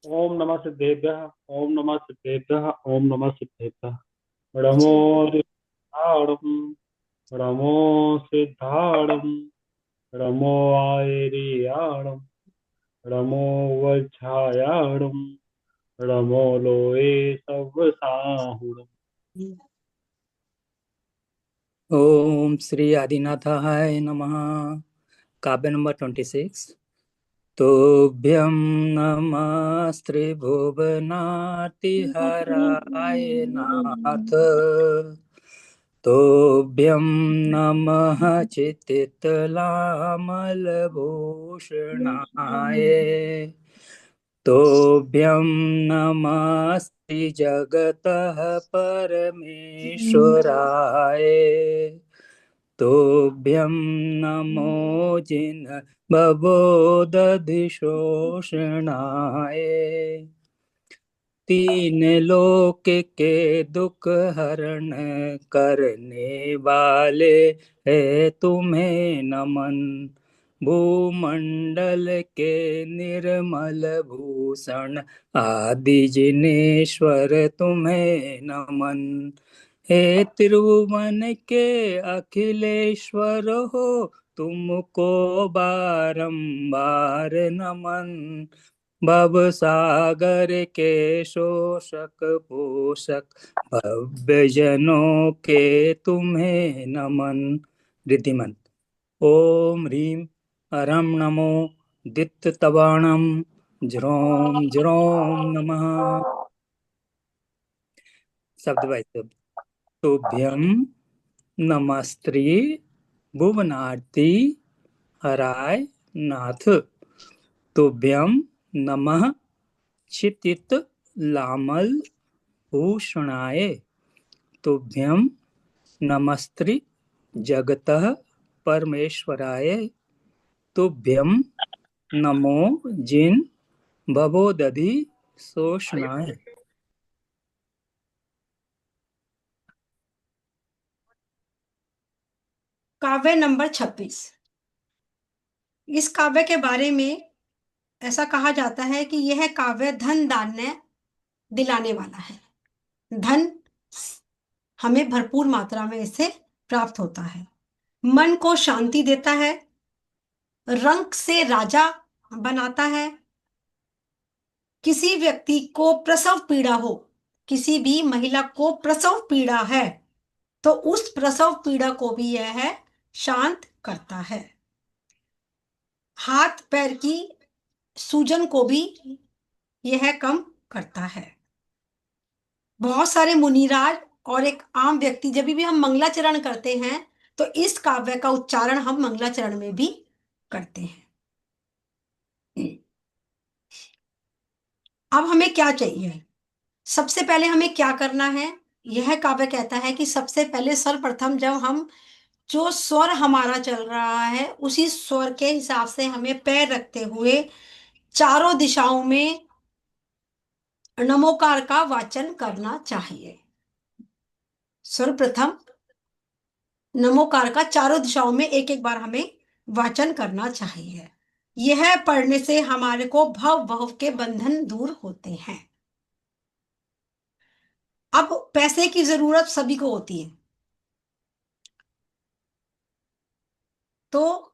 ओम नमः सिद्धेभ्यः। ओम नमः सिद्धेभ्यः। ओम नमः सिद्धेभ्यः। नमो सिद्धाणं। नमो सिद्धाणं। नमो आयर्याणं। नमो वज्झायाणं। नमो लोये सव्वसाहुणम्। ओम श्री आदिनाथाय नमः। काव्य नंबर 26। तोभ्यं नमस्त्रिभुवनार्तिहराय नाथ। तोभ्यं नमः चित्तितलामलभूषणाय। तोभ्यं नमस्ति जगतः परमेश्वराय। तोभ्यं नमो जिन भवोदधिशोषणाय। तीन लोक के दुख हरण करने वाले है तुम्हें नमन। भूमंडल के निर्मल भूषण आदि जिनेश्वर तुम्हें नमन। हे त्रिभुवन के अखिलेश्वर हो, तुमको बारंबार नमन। भव सागर के शोषक पोषक भव्य जनों के तुम्हें नमन। रिद्धिमन। ओम ह्रीम अरम नमो दित्य तवाणम ज्रोम ज्रोम नमः। शब्द बाय शब्द। तुभ्यं नमस्त्री भुवनार्ति हराय नाथ। तुभ्यं नमः क्षितित लामल भूषणाय। तुभ्यं नमस्त्री जगतः परमेश्वराय। तुभ्यं नमो जिन भवोदधि शोषणाय। काव्य नंबर 26। इस काव्य के बारे में ऐसा कहा जाता है कि यह काव्य धन धान्य दिलाने वाला है। धन हमें भरपूर मात्रा में इससे प्राप्त होता है। मन को शांति देता है। रंक से राजा बनाता है। किसी व्यक्ति को प्रसव पीड़ा हो, किसी भी महिला को प्रसव पीड़ा है, तो उस प्रसव पीड़ा को भी यह शांत करता है। हाथ पैर की सूजन को भी यह कम करता है। बहुत सारे मुनिराज और एक आम व्यक्ति जब भी हम मंगलाचरण करते हैं तो इस काव्य का उच्चारण हम मंगलाचरण में भी करते हैं। अब हमें क्या चाहिए? सबसे पहले हमें क्या करना है? यह काव्य कहता है कि सबसे पहले सर्वप्रथम जब हम जो स्वर हमारा चल रहा है उसी स्वर के हिसाब से हमें पैर रखते हुए चारों दिशाओं में नमोकार का वाचन करना चाहिए। सर्वप्रथम नमोकार का चारों दिशाओं में एक एक बार हमें वाचन करना चाहिए। यह पढ़ने से हमारे को भव भव के बंधन दूर होते हैं। अब पैसे की जरूरत सभी को होती है, तो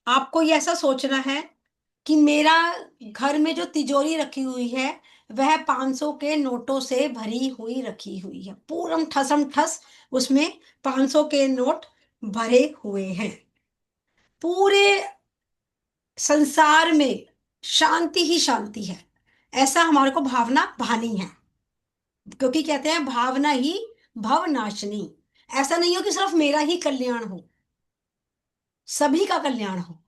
आपको ये ऐसा सोचना है कि मेरा घर में जो तिजोरी रखी हुई है वह 500 के नोटों से भरी हुई रखी हुई है। पूरम ठसम ठस उसमें 500 के नोट भरे हुए हैं। पूरे संसार में शांति ही शांति है, ऐसा हमारे को भावना भानी है। क्योंकि कहते हैं भावना ही भवनाशिनी। ऐसा नहीं हो कि सिर्फ मेरा ही कल्याण हो, सभी का कल्याण हो।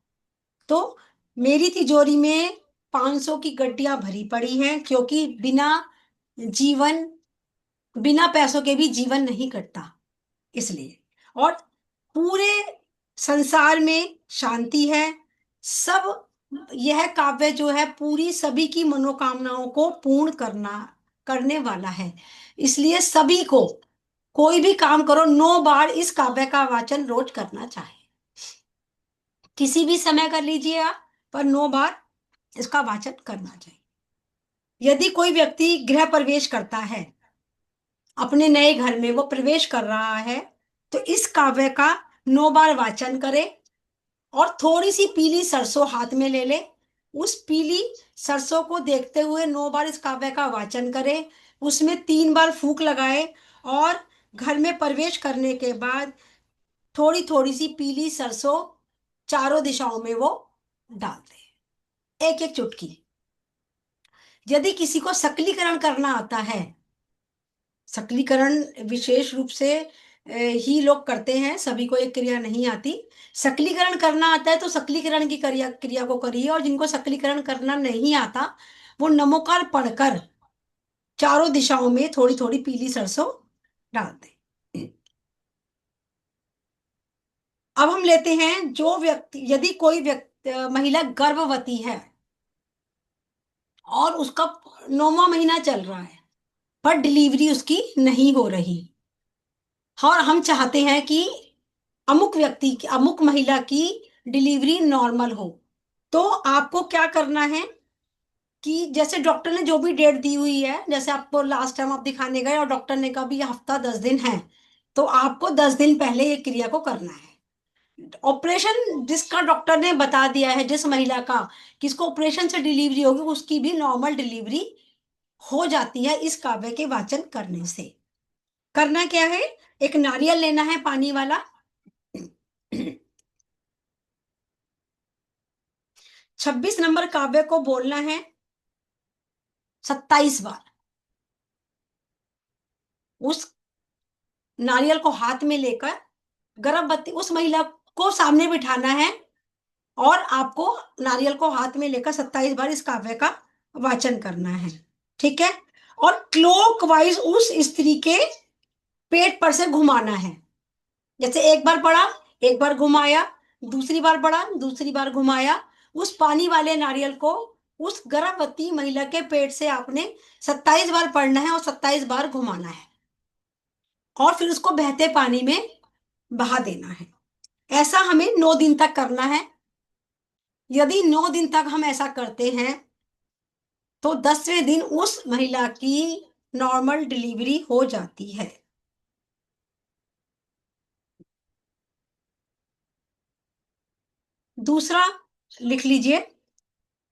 तो मेरी तिजोरी में 500 की गड्डियां भरी पड़ी हैं, क्योंकि जीवन बिना पैसों के भी जीवन नहीं कटता, इसलिए। और पूरे संसार में शांति है। सब यह काव्य जो है पूरी सभी की मनोकामनाओं को पूर्ण करने वाला है। इसलिए सभी को कोई भी काम करो 9 बार इस काव्य का वाचन रोज करना चाहिए। किसी भी समय कर लीजिए आप, पर 9 बार इसका वाचन करना चाहिए। यदि कोई व्यक्ति गृह प्रवेश करता है, अपने नए घर में वो प्रवेश कर रहा है, तो इस काव्य का 9 बार वाचन करे और थोड़ी सी पीली सरसों हाथ में ले ले। उस पीली सरसों को देखते हुए 9 बार इस काव्य का वाचन करे, उसमें 3 बार फूंक लगाए और घर में प्रवेश करने के बाद थोड़ी थोड़ी सी पीली सरसों चारों दिशाओं में वो डाल दे, एक एक चुटकी। यदि किसी को सकलीकरण करना आता है, सकलीकरण विशेष रूप से ही लोग करते हैं, सभी को एक क्रिया नहीं आती। सकलीकरण करना आता है तो सकलीकरण की क्रिया क्रिया को करिए, और जिनको सकलीकरण करना नहीं आता वो नमोकार पढ़कर चारों दिशाओं में थोड़ी थोड़ी पीली सरसों डाल दें। अब हम लेते हैं जो व्यक्ति, यदि कोई व्यक्ति महिला गर्भवती है और उसका 9वां महीना चल रहा है पर डिलीवरी उसकी नहीं हो रही, और हम चाहते हैं कि अमुक व्यक्ति की, अमुक महिला की डिलीवरी नॉर्मल हो, तो आपको क्या करना है कि जैसे डॉक्टर ने जो भी डेट दी हुई है, जैसे आपको लास्ट टाइम आप दिखाने गए और डॉक्टर ने कहा भी ये हफ्ता 10 दिन है, तो आपको 10 दिन पहले ये क्रिया को करना है। ऑपरेशन जिसका डॉक्टर ने बता दिया है, जिस महिला का किसको ऑपरेशन से डिलीवरी होगी, उसकी भी नॉर्मल डिलीवरी हो जाती है इस काव्य के वाचन करने से। करना क्या है, एक नारियल लेना है पानी वाला, 26 नंबर काव्य को बोलना है 27 बार। उस नारियल को हाथ में लेकर गर्भवती उस महिला को सामने बिठाना है, और आपको नारियल को हाथ में लेकर 27 बार इस काव्य का वाचन करना है। ठीक है, और क्लॉकवाइज उस स्त्री के पेट पर से घुमाना है। जैसे एक बार पढ़ा, एक बार घुमाया, दूसरी बार पढ़ा, दूसरी बार घुमाया, उस पानी वाले नारियल को उस गर्भवती महिला के पेट से आपने 27 बार पढ़ना है और 27 बार घुमाना है, और फिर उसको बहते पानी में बहा देना है। ऐसा हमें 9 दिन तक करना है। यदि 9 दिन तक हम ऐसा करते हैं तो 10वें दिन उस महिला की नॉर्मल डिलीवरी हो जाती है। दूसरा लिख लीजिए,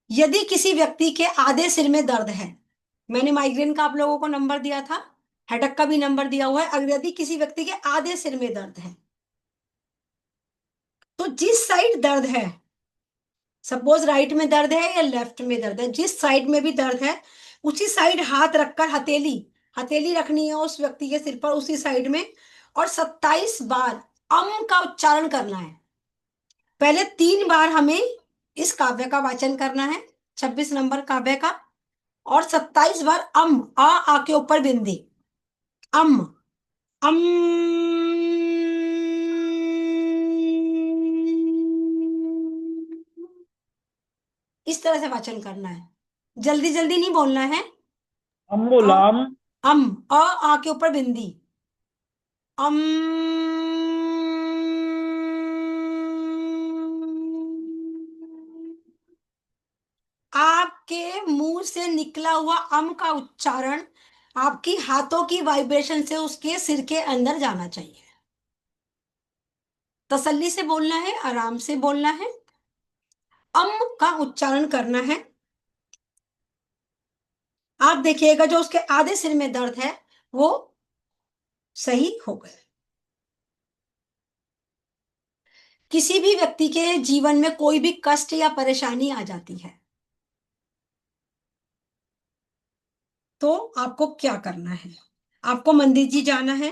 यदि किसी व्यक्ति के आधे सिर में दर्द है, मैंने माइग्रेन का आप लोगों को नंबर दिया था, हेडेक का भी नंबर दिया हुआ है। अगर यदि किसी व्यक्ति के आधे सिर में दर्द है, तो जिस साइड दर्द है, सपोज राइट में दर्द है या लेफ्ट में दर्द है, जिस साइड में भी दर्द है उसी साइड हाथ रखकर हथेली हथेली रखनी है उस व्यक्ति के सिर पर, उसी साइड में, और 27 बार अम का उच्चारण करना है। पहले 3 बार हमें इस काव्य का वाचन करना है, 26 नंबर काव्य का, और 27 बार आ के ऊपर बिंदी, अम अम, इस तरह से वाचन करना है। जल्दी जल्दी नहीं बोलना है। अ, अम्बुलाम। अम आ के ऊपर बिंदी, अम। आपके मुंह से निकला हुआ अम का उच्चारण आपकी हाथों की वाइब्रेशन से उसके सिर के अंदर जाना चाहिए। तसल्ली से बोलना है, आराम से बोलना है, अम का उच्चारण करना है। आप देखिएगा जो उसके आधे सिर में दर्द है वो सही हो गए। किसी भी व्यक्ति के जीवन में कोई भी कष्ट या परेशानी आ जाती है, तो आपको क्या करना है, आपको मंदिर जी जाना है,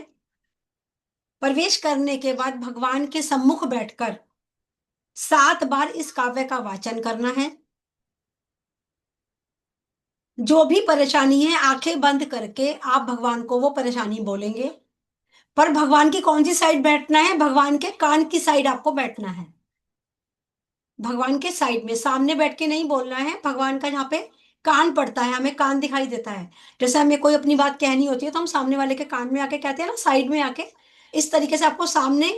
प्रवेश करने के बाद भगवान के सम्मुख बैठकर 7 बार इस काव्य का वाचन करना है। जो भी परेशानी है आंखें बंद करके आप भगवान को वो परेशानी बोलेंगे, पर भगवान की कौन सी साइड बैठना है, भगवान के कान की साइड आपको बैठना है। भगवान के साइड में, सामने बैठ के नहीं बोलना है, भगवान का जहाँ पे कान पड़ता है, हमें कान दिखाई देता है। जैसे हमें कोई अपनी बात कहनी होती है तो हम सामने वाले के कान में आके कहते हैं ना, साइड में आके, इस तरीके से आपको सामने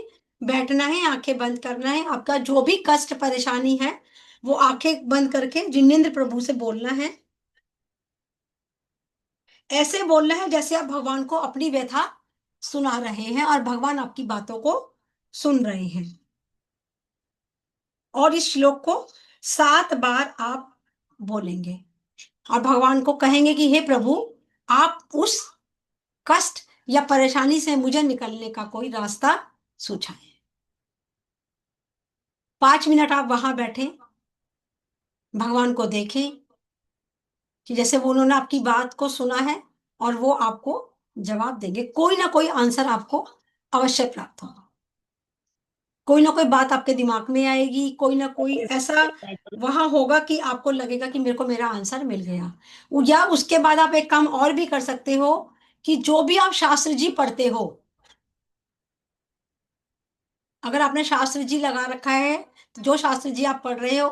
बैठना है, आंखें बंद करना है, आपका जो भी कष्ट परेशानी है वो आंखें बंद करके जिनेंद्र प्रभु से बोलना है। ऐसे बोलना है जैसे आप भगवान को अपनी व्यथा सुना रहे हैं और भगवान आपकी बातों को सुन रहे हैं। और इस श्लोक को 7 बार आप बोलेंगे और भगवान को कहेंगे कि हे प्रभु, आप उस कष्ट या परेशानी से मुझे निकलने का कोई रास्ता सुझाएं। 5 मिनट आप वहां बैठे, भगवान को देखें कि जैसे वो उन्होंने आपकी बात को सुना है और वो आपको जवाब देंगे। कोई ना कोई आंसर आपको अवश्य प्राप्त होगा। कोई ना कोई बात आपके दिमाग में आएगी, कोई ना कोई ऐसा वहां होगा कि आपको लगेगा कि मेरे को मेरा आंसर मिल गया। या उसके बाद आप एक काम और भी कर सकते हो कि जो भी आप शास्त्र जी पढ़ते हो, अगर आपने शास्त्र जी लगा रखा है तो जो शास्त्र जी आप पढ़ रहे हो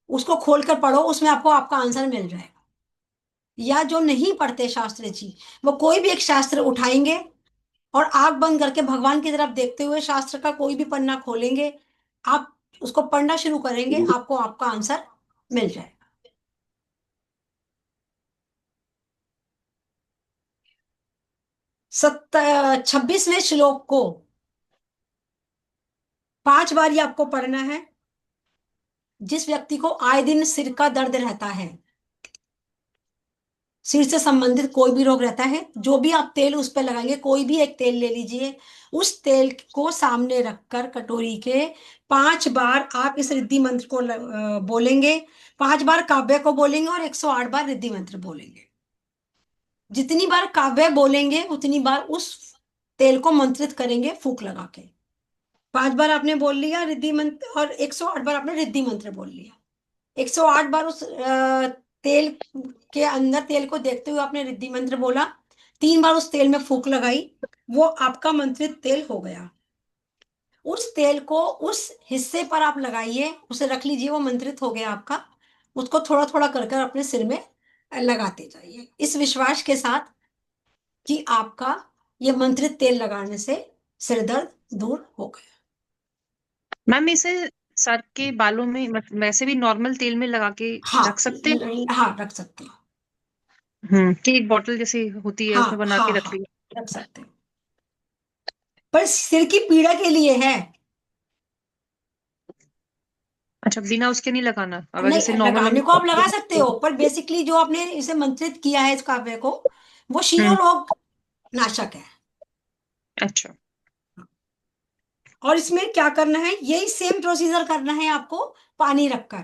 उसको खोलकर पढ़ो, उसमें आपको आपका आंसर मिल जाएगा। या जो नहीं पढ़ते शास्त्र जी, वो कोई भी एक शास्त्र उठाएंगे और आंख बंद करके भगवान की तरफ देखते हुए शास्त्र का कोई भी पन्ना खोलेंगे, आप उसको पढ़ना शुरू करेंगे, आपको आपका आंसर मिल जाएगा। 26वें श्लोक को 5 बार ही आपको पढ़ना है। जिस व्यक्ति को आए दिन सिर का दर्द रहता है, सिर से संबंधित कोई भी रोग रहता है, जो भी आप तेल उस पर लगाएंगे, कोई भी एक तेल ले लीजिए, उस तेल को सामने रखकर कटोरी के 5 बार आप इस रिद्धि मंत्र को बोलेंगे। 5 बार काव्य को बोलेंगे और 108 बार रिद्धि मंत्र बोलेंगे। जितनी बार काव्य बोलेंगे उतनी बार उस तेल को मंत्रित करेंगे फूंक लगा के। 5 बार आपने बोल लिया रिद्धि मंत्र और 108 बार आपने रिद्धि मंत्र बोल लिया। 108 बार उस तेल के अंदर तेल को देखते हुए आपने रिद्धि मंत्र बोला। 3 बार उस तेल में फूंक लगाई, वो आपका मंत्रित तेल हो गया। उस तेल को उस हिस्से पर आप लगाइए, उसे रख लीजिए, वो मंत्रित हो गया आपका। उसको थोड़ा थोड़ा कर कर अपने सिर में लगाते जाइए, इस विश्वास के साथ कि आपका ये मंत्रित तेल लगाने से सिर दर्द दूर हो गया। मैम इसे सर के बालों में वैसे भी नॉर्मल तेल में लगा के हाँ, रख सकते हैं? हाँ रख सकते हैं। कि एक बॉटल जैसी होती है हाँ उसमें बना हाँ के रख हाँ ली? रख सकते हैं, पर सिर की पीड़ा के लिए है। अच्छा, बिना उसके नहीं लगाना, अगर जैसे नहीं, नॉर्मल लगाने हम। को आप लगा सकते हो, पर बेसिकली जो आपने इसे मंत्रित किया है इस काव्य को, वो हम्म। शिरोरोग नाशक है। अच्छा। और इसमें क्या करना है, यही सेम प्रोसीजर करना है आपको। पानी रखकर,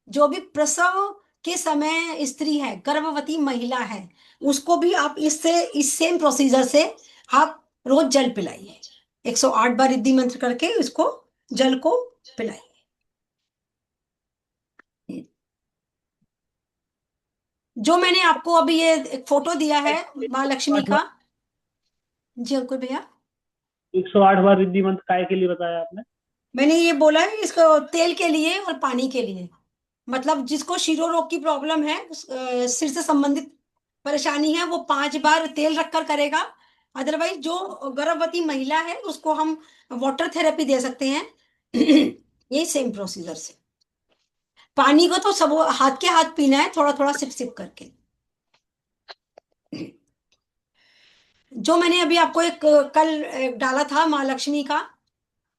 जो भी प्रसव के समय स्त्री है, गर्भवती महिला है, उसको भी आप इस सेम प्रोसीजर से आप रोज जल पिलाइए। 108 बार रिद्धि मंत्र करके इसको जल को पिलाइए। जो मैंने आपको अभी ये एक फोटो दिया है माँ लक्ष्मी का। जी अंकुर भैया, 108 बार रिद्धि मंत्र काय के लिए बताया आपने? मैंने ये बोला है इसको तेल के लिए और पानी के लिए। मतलब जिसको शिरोरोग की प्रॉब्लम है, सिर से संबंधित परेशानी है, वो 5 बार तेल रखकर करेगा। अदरवाइज जो गर्भवती महिला है उसको हम वाटर थेरेपी दे सकते हैं ये सेम प्रोसीजर से। पानी को तो सब हाथ के हाथ पीना है, थोड़ा थोड़ा सिप सिप करके। जो मैंने अभी आपको कल डाला था माँ लक्ष्मी का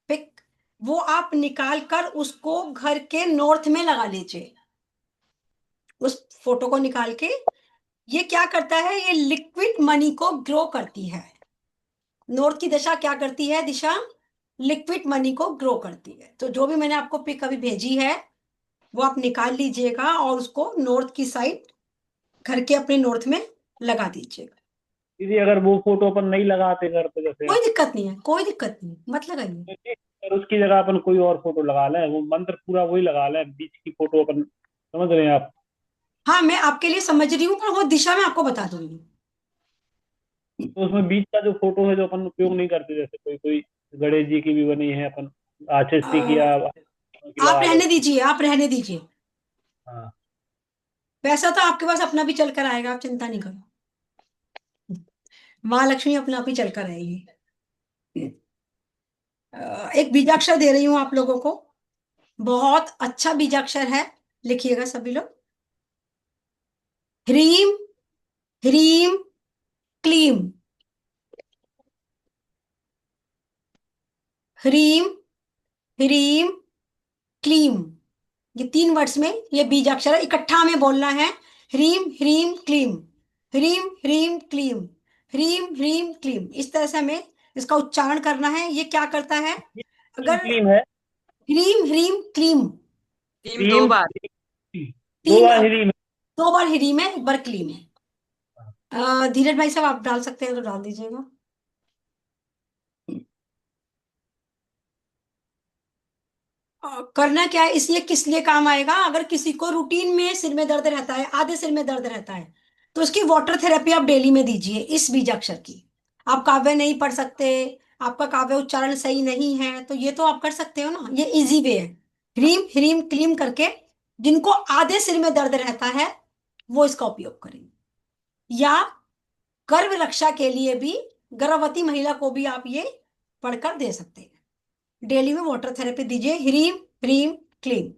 पिक, वो आप निकाल कर उसको घर के नॉर्थ में लगा लीजिए। उस फोटो को निकाल के, ये क्या करता है, ये लिक्विड मनी को ग्रो करती है। नॉर्थ की दिशा क्या करती है, दिशा लिक्विड मनी को ग्रो करती है। तो जो भी मैंने आपको पिक अभी भेजी है वो आप निकाल लीजिएगा और उसको नॉर्थ की साइड घर के अपने नॉर्थ में लगा दीजिएगा। दीदी अगर वो फोटो अपन नहीं लगाते घर पे जैसे, कोई दिक्कत नहीं है, कोई दिक्कत नहीं, मत लगाइए। और उसकी जगह अपन कोई और फोटो लगा लें, वो मंत्र पूरा वही लगा लें, बीच की फोटो अपन, समझ रहे हैं आप? हाँ, मैं आपके लिए समझ रही हूँ, पर वो दिशा मैं आपको बता दूंगी। तो उसमें बीच का जो फोटो है जो अपन उपयोग नहीं करते, जैसे कोई कोई गणेश जी की भी बनी है, अपन आशीष की या की आप लगा ले रहने उसको। दीजिए, आप रहने दीजिए। हाँ। पैसा तो आपके पास अपना भी चल कर आएगा, आप चिंता नहीं करो। महालक्ष्मी अपना आप ही चल कर आएगी। एक बीजाक्षर दे रही हूं आप लोगों को, बहुत अच्छा बीजाक्षर है, लिखिएगा सभी लोग। ह्रीम ह्रीम क्लीम, ह्रीम ह्रीम क्लीम, ये 3 वर्ड्स में ये बीजाक्षर है, इकट्ठा में बोलना है। ह्रीम ह्रीम क्लीम, ह्रीम ह्रीम क्लीम, ह्रीम ह्रीम क्लीम, इस तरह से हमें इसका उच्चारण करना है। ये क्या करता है, क्लीम अगर क्लीम है। ह्रीम ह्रीम क्लीम, टीम 2 क्लीम बार। क्लीम। दो 3 बार बार, ह्रीम 2 बार ह्रीम है, 1 बार क्लीम है। धीरज भाई साहब आप डाल सकते हैं तो डाल दीजिएगा। करना क्या है, इसलिए किस लिए काम आएगा, अगर किसी को रूटीन में सिर में दर्द रहता है, आधे सिर में दर्द रहता है, तो उसकी वाटर थेरेपी आप डेली में दीजिए इस बीजाक्षर की। आप काव्य नहीं पढ़ सकते, आपका काव्य उच्चारण सही नहीं है, तो ये तो आप कर सकते हो ना, ये इजी वे है। ह्रीम ह्रीम क्लीम करके जिनको आधे सिर में दर्द रहता है वो इसका उपयोग करें। या गर्भ रक्षा के लिए भी गर्भवती महिला को भी आप ये पढ़कर दे सकते हैं। डेली में वाटर थेरेपी दीजिए, ह्रीम ह्रीम क्लीम।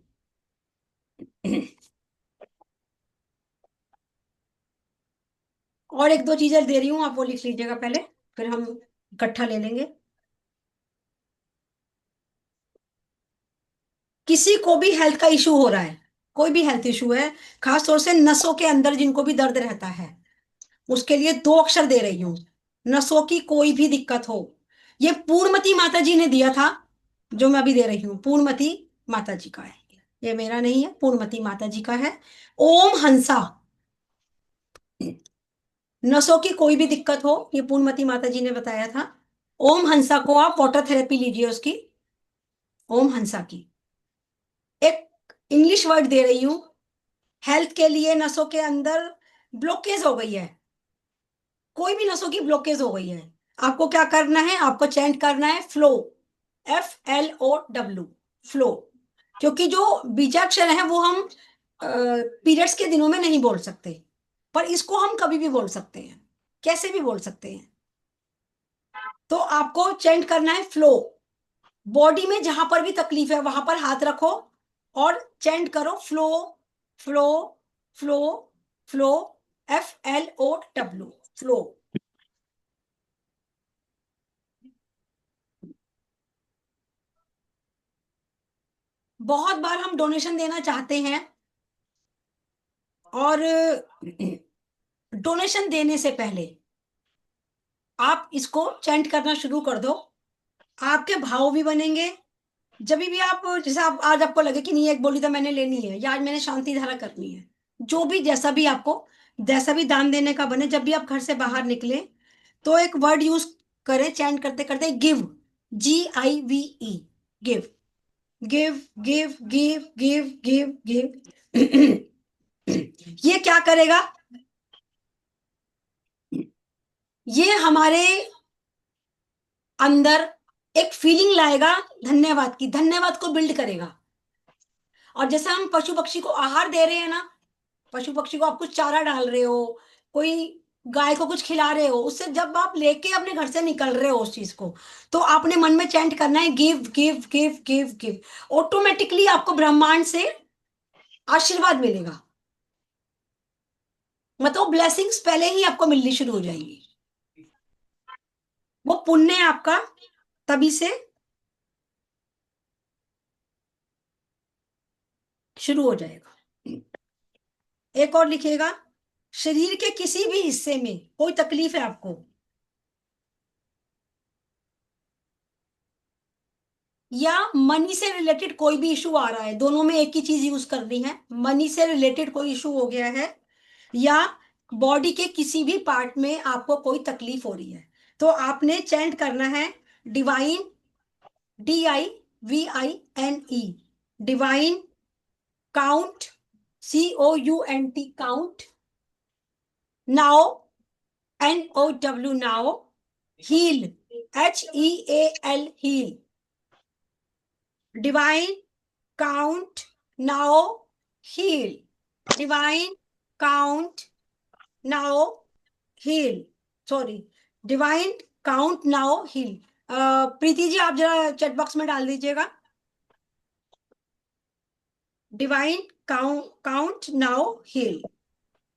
और 1-2 चीजें दे रही हूं, आप वो लिख लीजिएगा पहले, फिर हम इकट्ठा ले लेंगे। किसी को भी हेल्थ का इशू हो रहा है, कोई भी हेल्थ इशू है, खास तौर से नसों के अंदर जिनको भी दर्द रहता है, उसके लिए 2 अक्षर दे रही हूं। नसों की कोई भी दिक्कत हो, ये पूर्णमती माता जी ने दिया था, जो मैं अभी दे रही हूँ पूर्णमती माता जी का है, ये मेरा नहीं है, पूर्णमती माता जी का है। ओम हंसा, नसों की कोई भी दिक्कत हो, ये पूर्णमती माता जी ने बताया था। ओम हंसा को आप वाटर थेरेपी लीजिए उसकी, ओम हंसा की। एक इंग्लिश वर्ड दे रही हूं, हेल्थ के लिए, नसों के अंदर ब्लॉकेज हो गई है, कोई भी नसों की ब्लॉकेज हो गई है, आपको क्या करना है, आपको चेंट करना है फ्लो, FLOW, फ्लो। क्योंकि जो बीजाक्षर है वो हम पीरियड्स के दिनों में नहीं बोल सकते, पर इसको हम कभी भी बोल सकते हैं, कैसे भी बोल सकते हैं। तो आपको चेंट करना है फ्लो, बॉडी में जहां पर भी तकलीफ है वहां पर हाथ रखो और चेंट करो flow flow flow flow, FLOW, flow. बहुत बार हम डोनेशन देना चाहते हैं, और डोनेशन देने से पहले आप इसको चेंट करना शुरू कर दो, आपके भाव भी बनेंगे। जब भी आप, जैसे आप आज आपको लगे कि नहीं एक बोली तो मैंने लेनी है, या आज मैंने शांति धारा करनी है, जो भी जैसा भी आपको, जैसा भी दान देने का बने, जब भी आप घर से बाहर निकले तो एक वर्ड यूज करें चैंट करते करते, give, GIVE, give give give give give give give. ये क्या करेगा, ये हमारे अंदर एक फीलिंग लाएगा धन्यवाद की, धन्यवाद को बिल्ड करेगा। और जैसे हम पशु पक्षी को आहार दे रहे हैं ना, पशु पक्षी को आप कुछ चारा डाल रहे हो, कोई गाय को कुछ खिला रहे हो, उससे जब आप लेके अपने घर से निकल रहे हो उस चीज को, तो आपने मन में चैंट करना है give give give give give, automatically आपको ब्रह्मांड से आशीर्वाद मिलेगा, मतलब ब्लेसिंग्स पहले ही आपको मिलनी शुरू हो जाएंगी, वो पुण्य आपका तभी से शुरू हो जाएगा। एक और लिखिएगा, शरीर के किसी भी हिस्से में कोई तकलीफ है आपको, या मनी से रिलेटेड कोई भी इशू आ रहा है, दोनों में एक ही चीज यूज करनी है, मनी से रिलेटेड कोई इशू हो गया है, या बॉडी के किसी भी पार्ट में आपको कोई तकलीफ हो रही है, तो आपने चैंट करना है divine, DIVINE, divine count, COUNT, count, now, NOW, now, heal, HEAL, heal, divine count now heal, divine count now heal, sorry, divine count now heal, Preeti ji, आप जरा चैट बॉक्स में डाल दीजिएगा, divine count now heal.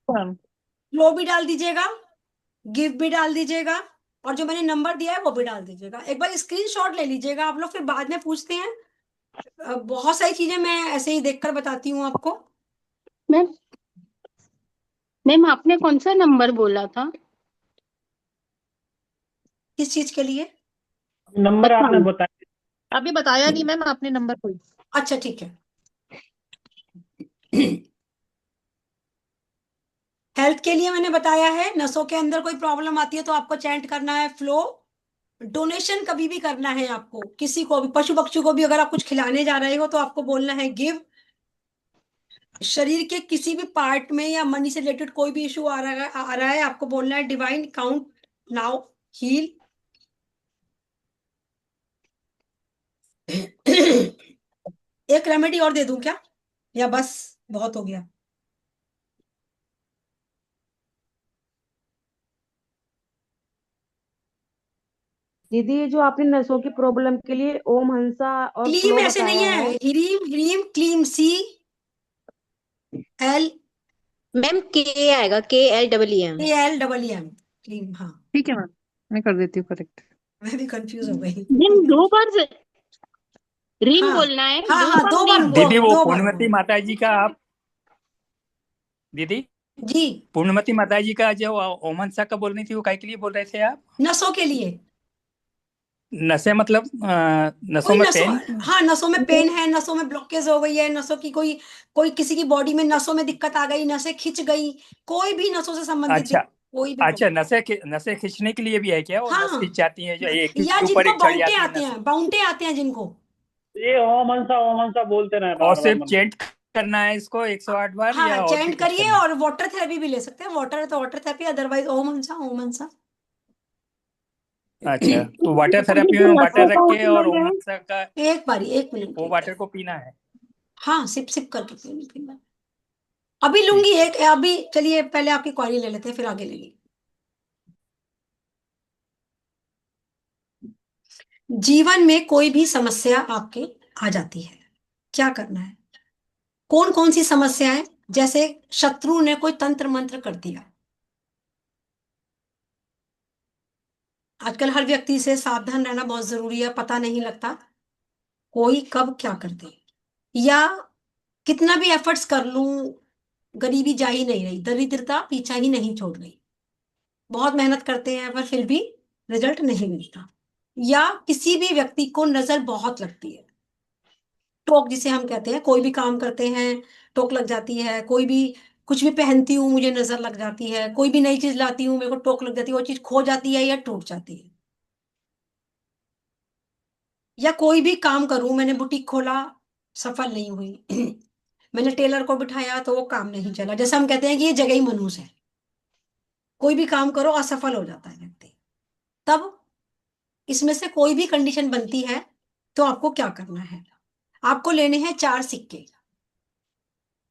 Flow भी डाल दीजिएगा, give भी डाल दीजिएगा, और जो मैंने नंबर दिया है वो भी डाल दीजिएगा। एक बार स्क्रीनशॉट ले लीजिएगा आप लोग, फिर बाद में पूछते हैं। बहुत सारी चीजें मैं ऐसे ही देखकर बताती हूँ आपको। मैम मैम आपने कौन सा नंबर बोला था? किस चीज के लिए? नंबर आपने बताया। अभी बताया नहीं मैम आपने नंबर कोई। अच्छा ठीक है। हेल्थ के लिए मैंने बताया है, नसों के अंदर कोई प्रॉब्लम आती है तो आपको चैंट करना है फ्लो। डोनेशन कभी भी करना है आपको, किसी को भी, पशु पक्षी को भी अगर आप कुछ खिलाने जा रहे हो तो आपको बोलना है गिव। शरीर के किसी भी पार्ट में या मनी से रिलेटेड कोई भी इशू आ रहा है आपको बोलना है डिवाइन काउंट नाउ हील। एक रेमेडी और दे दूं क्या, या बस बहुत हो गया? दीदी ये जो आपने नसों की प्रॉब्लम के लिए ओम हंसा और क्लीम फ्लो ऐसे नहीं बताया है, है, ह्रीम ह्रीम क्लीम, CL मैम के आएगा, KLEEM। ALEEM क्लीम। हाँ, ठीक है मैम, मैं कर देती हूँ करेक्ट। मैं भी कंफ्यूज हो गई। मैम 2 बार रीम हाँ बोलना है, हाँ 2 हाँ, बार दो बार रीम। दीदी वो 2 बार पूर्णमती माता जी का आप, दीदी जी, पूर्णमती माता जी का जो ओमन सा का बोल रही थी वो काय के लिए बोल रहे थे आप? नसों के लिए। नशे मतलब नसों कोई में नसों, पेन? हाँ नसों में पेन है, नसों में ब्लॉकेज हो गई है, नसों की कोई कोई किसी की बॉडी में नसों में दिक्कत आ गई, नसें खिंच गई, कोई भी नसों से संबंधित अच्छा कोई भी अच्छा, प्रॉब्लम। नसें खींचने के लिए भी है क्या? वो नस हाँ, खींच जाती है जो एक या के ऊपर जिनको एक चढ़ बाउंटे जाती है आते नस, हैं, बाउंटे आते हैं जिनको। ये ओम हंसा बोलते रहे और बार बार सिर्फ मन। चेंट करना है इसको 108 बार हाँ, या और भी चैंट कुछ करिए, करना है? और वाटर थेरेपी भी ले सकते हैं, वाटर है तो वाटर थेरेपी, अदरवाइज ओम हंसा ओम हंसा। अच्छा, तो वाटर थेरेपी में वाटर रख के और ओमन सा का एक बारी, 1 मिनट वो के वाटर लिए। को पीना है? हाँ, सिप सिप करके पीना। अभी लूंगी ठीक है। एक, अभी चलिए पहले आपकी क्वारी ले लेते हैं फिर आगे लेंगे। जीवन में कोई भी समस्या आपके आ जाती है, क्या करना है? कौन कौन सी समस्याएं? जैसे शत्रु ने कोई तंत्र मंत्र कर दिया। आजकल हर व्यक्ति से सावधान रहना बहुत जरूरी है, पता नहीं लगता कोई कब क्या कर दे। या कितना भी एफर्ट्स कर लूं, गरीबी जा ही नहीं रही, दरिद्रता पीछा ही नहीं छोड़ रही, बहुत मेहनत करते हैं पर फिर भी रिजल्ट नहीं मिलता। या किसी भी व्यक्ति को नजर बहुत लगती है, टोक जिसे हम कहते हैं, कोई भी काम करते हैं टोक लग जाती है, कोई भी कुछ भी पहनती हूँ मुझे नजर लग जाती है, कोई भी नई चीज लाती हूँ मेरे को टोक लग जाती है, वो चीज खो जाती है या टूट जाती है। या कोई भी काम करूं, मैंने बुटीक खोला, सफल नहीं हुई। मैंने टेलर को बिठाया तो वो काम नहीं चला, जैसे हम कहते हैं कि ये जगह ही मनूस है, कोई भी काम करो असफल हो जाता है व्यक्ति। तब इसमें से कोई भी कंडीशन बनती है तो आपको क्या करना है? आपको लेने हैं 4 सिक्के।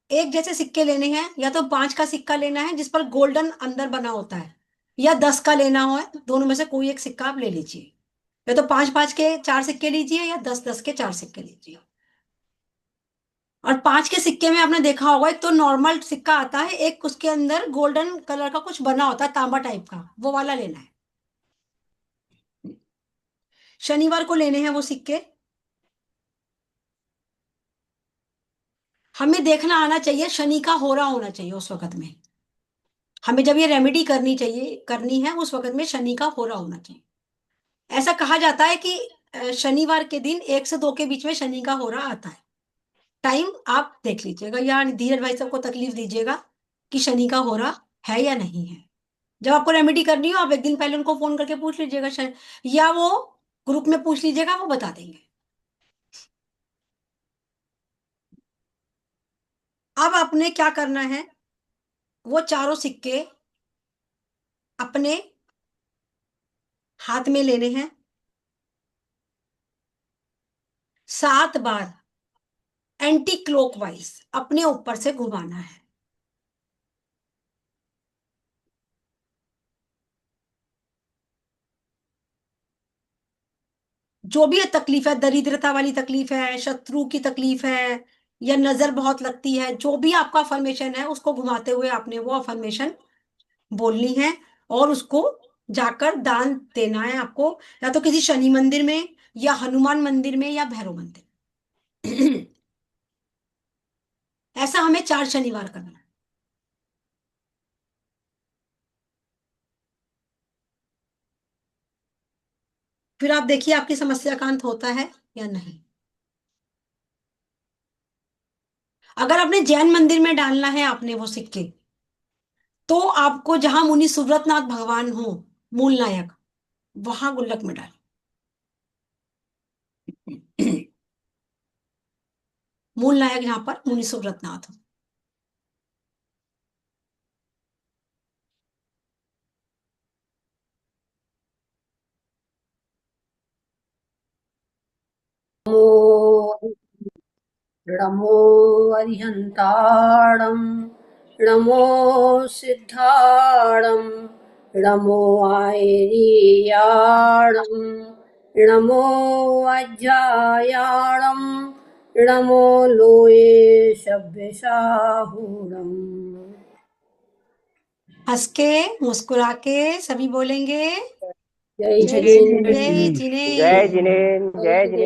एक जैसे सिक्के लेने हैं, या तो 5 का सिक्का लेना है जिस पर गोल्डन अंदर बना होता है, या 10 का लेना हो, दोनों में से कोई एक सिक्का आप ले लीजिए। या तो 5-5 के 4 सिक्के लीजिए, या 10-10 के 4 सिक्के लीजिए। और 5 के सिक्के में आपने देखा होगा, एक तो नॉर्मल सिक्का आता है, एक उसके अंदर गोल्डन कलर का कुछ बना होता है, तांबा टाइप का, वो वाला लेना है। शनिवार को लेने हैं वो सिक्के। हमें देखना आना चाहिए, शनि का हो रहा होना चाहिए उस वक्त में। हमें जब ये रेमेडी करनी है उस वक्त में शनि का हो रहा होना चाहिए। ऐसा कहा जाता है कि शनिवार के दिन 1 से 2 के बीच में शनि का हो रहा आता है। टाइम आप देख लीजिएगा, या धीरज भाई सबको तकलीफ दीजिएगा कि शनि का हो रहा है या नहीं है। जब आपको रेमेडी करनी हो आप एक दिन पहले उनको फोन करके पूछ लीजिएगा, या वो ग्रुप में पूछ लीजिएगा, वो बता देंगे। अब आपने क्या करना है, वो 4 सिक्के अपने हाथ में लेने हैं, 7 बार एंटी क्लॉकवाइज अपने ऊपर से घुमाना है। जो भी तकलीफ है, दरिद्रता वाली तकलीफ है, शत्रु की तकलीफ है, या नजर बहुत लगती है, जो भी आपका अफर्मेशन है उसको घुमाते हुए आपने वो अफर्मेशन बोलनी है और उसको जाकर दान देना है आपको, या तो किसी शनि मंदिर में, या हनुमान मंदिर में, या भैरव मंदिर। ऐसा हमें 4 शनिवार करना है। फिर आप देखिए आपकी समस्या का अंत होता है या नहीं। अगर आपने जैन मंदिर में डालना है आपने वो सिक्के, तो आपको जहां मुनि सुव्रतनाथ भगवान हो, मूल नायक, वहां गुल्लक में डालें। मूल नायक यहाँ पर मुनि सुव्रतनाथ हो। नमो अरिहन्ताणं नमो सिद्धाणं नमो आयर्याणं नमो अज्जायाणं नमो लोये शब्दशाहूणम्। हंस के मुस्कुरा के सभी बोलेंगे जय जय जिनेन्द्र जय जी, जिने। जय जिनेन्द्र, जय जिनेन्द्र।